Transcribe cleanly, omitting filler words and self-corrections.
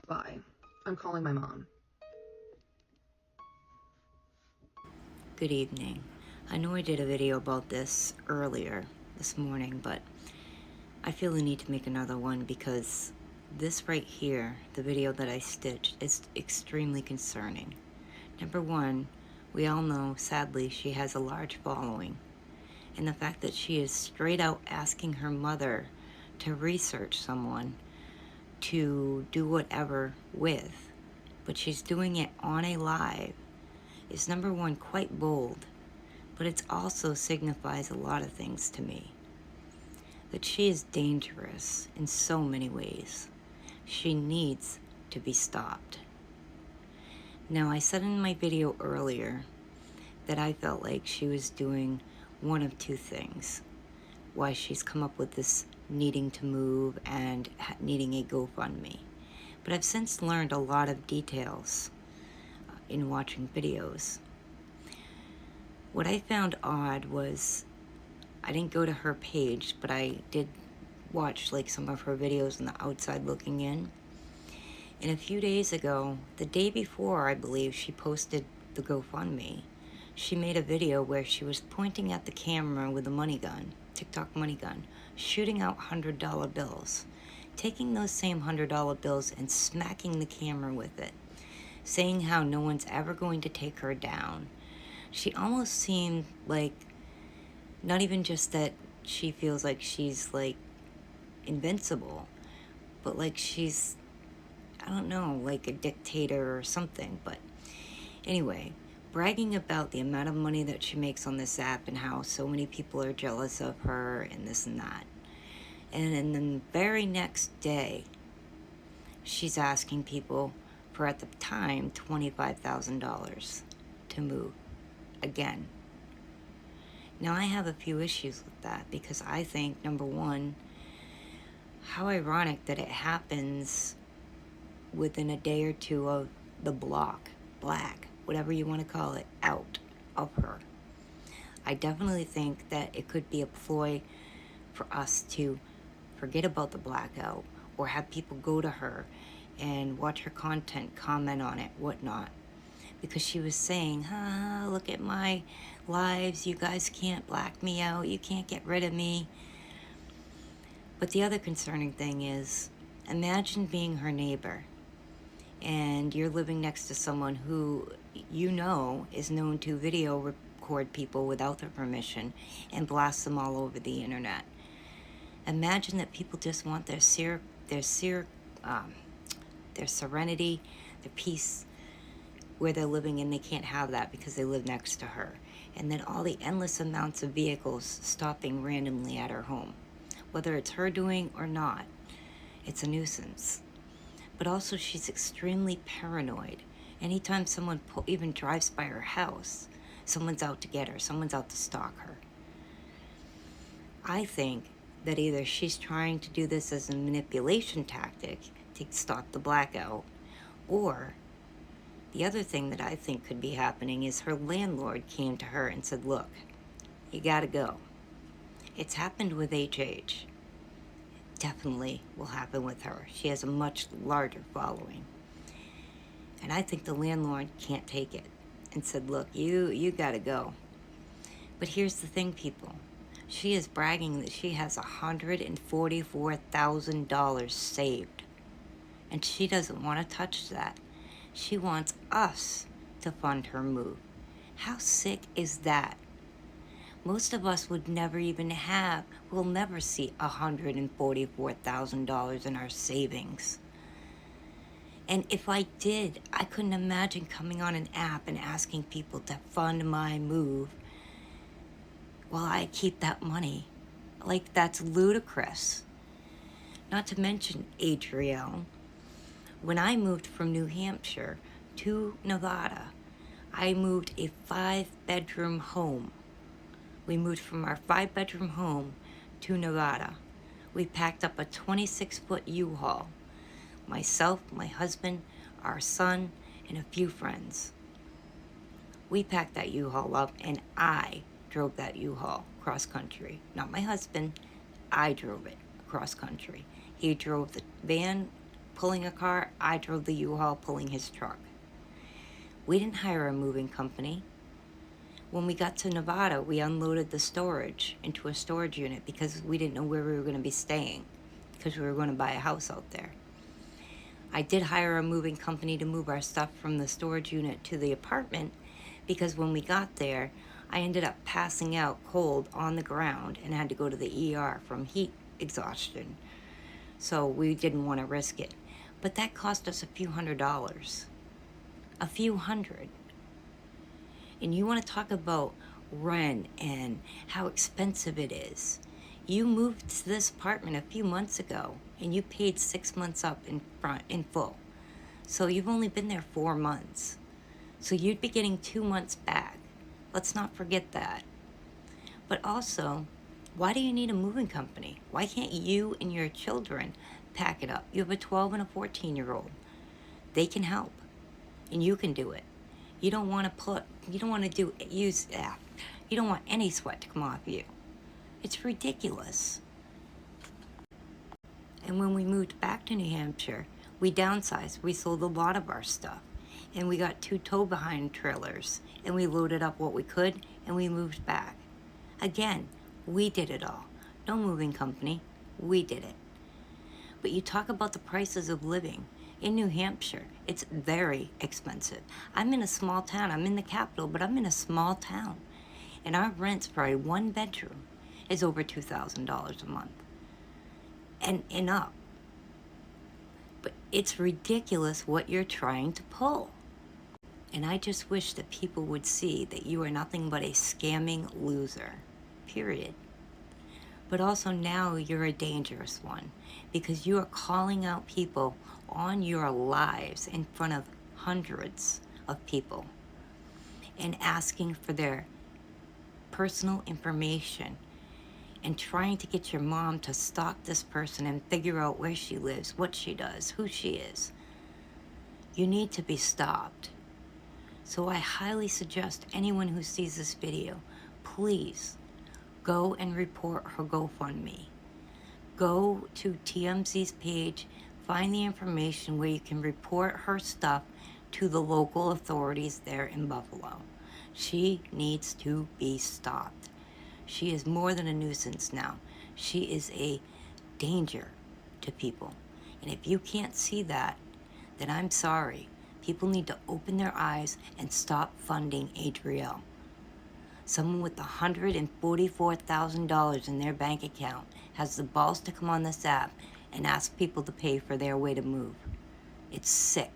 Bye. I'm calling my mom. Good evening. I know I did a video about this earlier this morning, but I feel the need to make another one because this right here, the video that I stitched, is extremely concerning. Number one, we all know, sadly, she has a large following. And the fact that she is straight out asking her mother to research someone to do whatever with, but she's doing it on a live, is number one, quite bold, but it also signifies a lot of things to me. That she is dangerous in so many ways. She needs to be stopped. Now, I said in my video earlier that I felt like she was doing one of two things. Why she's come up with this needing to move and needing a GoFundMe. But I've since learned a lot of details in watching videos. What I found odd was I didn't go to her page, but I did watch like some of her videos on the outside looking in. And a few days ago, the day before I believe she posted the GoFundMe, she made a video where she was pointing at the camera with a money gun, TikTok money gun, shooting out $100 bills, taking those same $100 bills and smacking the camera with it, saying how no one's ever going to take her down. She almost seemed like, not even just that she feels like she's like invincible, but like she's, I don't know, like a dictator or something. But anyway, bragging about the amount of money that she makes on this app and how so many people are jealous of her and this and that. And then the very next day, she's asking people for, at the time, $25,000 to move again. Now, I have a few issues with that because I think, number one, how ironic that it happens within a day or two of the black, whatever you want to call it, out of her. I definitely think that it could be a ploy for us to forget about the blackout or have people go to her and watch her content, comment on it, whatnot. Because she was saying, look at my lives, you guys can't black me out, you can't get rid of me. But the other concerning thing is, imagine being her neighbor and you're living next to someone who you know is known to video record people without their permission and blast them all over the internet. Imagine that people just want their serenity, their peace where they're living, and they can't have that because they live next to her. And then all the endless amounts of vehicles stopping randomly at her home. Whether it's her doing or not, it's a nuisance. But also she's extremely paranoid. Anytime someone even drives by her house, someone's out to get her, someone's out to stalk her. I think that either she's trying to do this as a manipulation tactic to stop the blackout, or the other thing that I think could be happening is her landlord came to her and said, look, you gotta go. It's happened with HH. Definitely will happen with her. She has a much larger following. And I think the landlord can't take it and said, look, you gotta go. But here's the thing, people. She is bragging that she has $144,000 saved. And she doesn't want to touch that. She wants us to fund her move. How sick is that? Most of us would never even we'll never see $144,000 in our savings. And if I did, I couldn't imagine coming on an app and asking people to fund my move while I keep that money. Like, that's ludicrous. Not to mention, Adrielle, when I moved from New Hampshire to Nevada, I moved a 5-bedroom home. We moved from our 5-bedroom home to Nevada. We packed up a 26-foot U-Haul. Myself, my husband, our son, and a few friends. We packed that U-Haul up, and I drove that U-Haul cross country. Not my husband, I drove it cross country. He drove the van pulling a car, I drove the U-Haul pulling his truck. We didn't hire a moving company. When we got to Nevada, we unloaded the storage into a storage unit because we didn't know where we were going to be staying, because we were going to buy a house out there. I did hire a moving company to move our stuff from the storage unit to the apartment, because when we got there, I ended up passing out cold on the ground and had to go to the ER from heat exhaustion. So we didn't want to risk it. But that cost us a few $100s. A few hundred. And you want to talk about rent and how expensive it is. You moved to this apartment a few months ago and you paid 6 months up in full. So you've only been there 4 months. So you'd be getting 2 months back. Let's not forget that. But also, why do you need a moving company? Why can't you and your children pack it up? You have a 12 and a 14-year-old. They can help, and you can do it. You don't want any sweat to come off you. It's ridiculous. And when we moved back to New Hampshire, we downsized. We sold a lot of our stuff. And we got 2 tow-behind trailers. And we loaded up what we could, and we moved back. Again, we did it all. No moving company. We did it. But you talk about the prices of living. In New Hampshire, it's very expensive. I'm in a small town. I'm in the capital, but I'm in a small town. And our rent's for a 1-bedroom is over $2,000 a month. And up. But it's ridiculous what you're trying to pull. And I just wish that people would see that you are nothing but a scamming loser. Period. But also now you're a dangerous one, because you are calling out people on your lives in front of hundreds of people and asking for their personal information and trying to get your mom to stalk this person and figure out where she lives, what she does, who she is. You need to be stopped. So I highly suggest anyone who sees this video, please go and report her GoFundMe. Go to TMZ's page, find the information where you can report her stuff to the local authorities there in Buffalo. She needs to be stopped. She is more than a nuisance now. She is a danger to people. And if you can't see that, then I'm sorry. People need to open their eyes and stop funding Adrielle. Someone with $144,000 in their bank account has the balls to come on this app and ask people to pay for their way to move. It's sick.